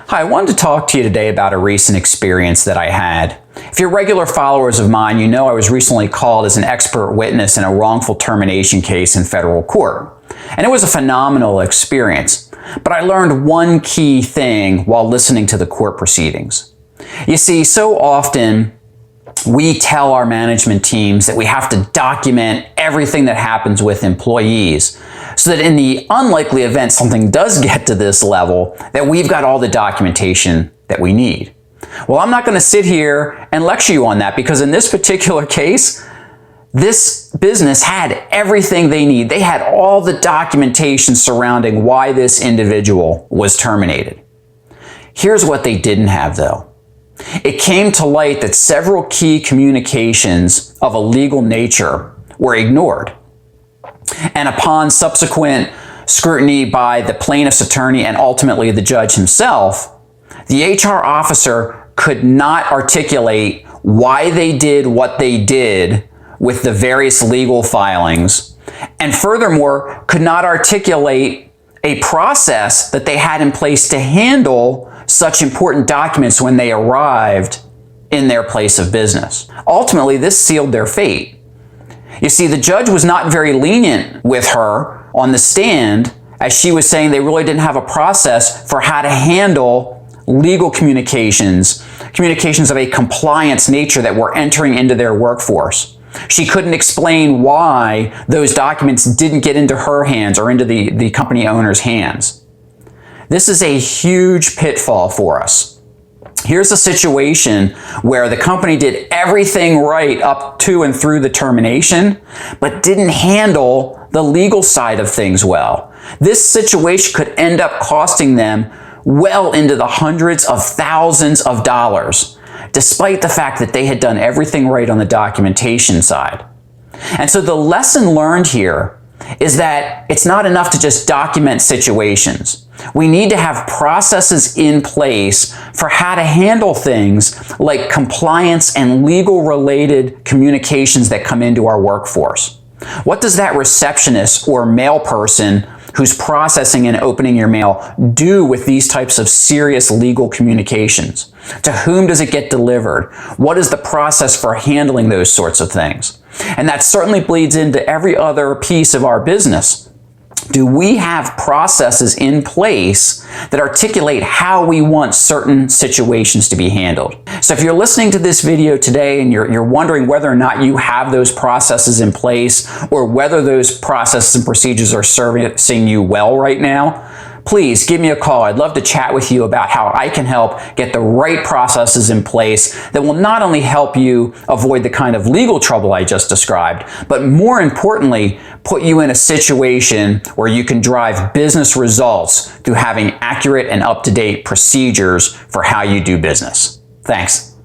Hi, I wanted to talk to you today about a recent experience that I had. If you're regular followers of mine, you know I was recently called as an expert witness in a wrongful termination case in federal court. And it was a phenomenal experience. But I learned one key thing while listening to the court proceedings. You see, so often we tell our management teams that we have to document everything that happens with employees so that in the unlikely event something does get to this level, that we've got all the documentation that we need. Well, I'm not going to sit here and lecture you on that, because in this particular case, this business had everything they need. They had all the documentation surrounding why this individual was terminated. Here's what they didn't have, though. It came to light that several key communications of a legal nature were ignored. And upon subsequent scrutiny by the plaintiff's attorney and ultimately the judge himself, the HR officer could not articulate why they did what they did with the various legal filings, and furthermore could not articulate a process that they had in place to handle such important documents when they arrived in their place of business. Ultimately, this sealed their fate. You see, the judge was not very lenient with her on the stand, as she was saying they really didn't have a process for how to handle legal communications of a compliance nature that were entering into their workforce. She couldn't explain why those documents didn't get into her hands or into the company owner's hands. This is a huge pitfall for us. Here's a situation where the company did everything right up to and through the termination, but didn't handle the legal side of things well. This situation could end up costing them well into the hundreds of thousands of dollars, despite the fact that they had done everything right on the documentation side. And so the lesson learned here is that it's not enough to just document situations. We need to have processes in place for how to handle things like compliance and legal related communications that come into our workforce. What does that receptionist or mail person who's processing and opening your mail do with these types of serious legal communications? To whom does it get delivered? What is the process for handling those sorts of things? And that certainly bleeds into every other piece of our business. Do we have processes in place that articulate how we want certain situations to be handled? So if you're listening to this video today and you're wondering whether or not you have those processes in place, or whether those processes and procedures are servicing you well right now, please give me a call. I'd love to chat with you about how I can help get the right processes in place that will not only help you avoid the kind of legal trouble I just described, but more importantly, put you in a situation where you can drive business results through having accurate and up-to-date procedures for how you do business. Thanks.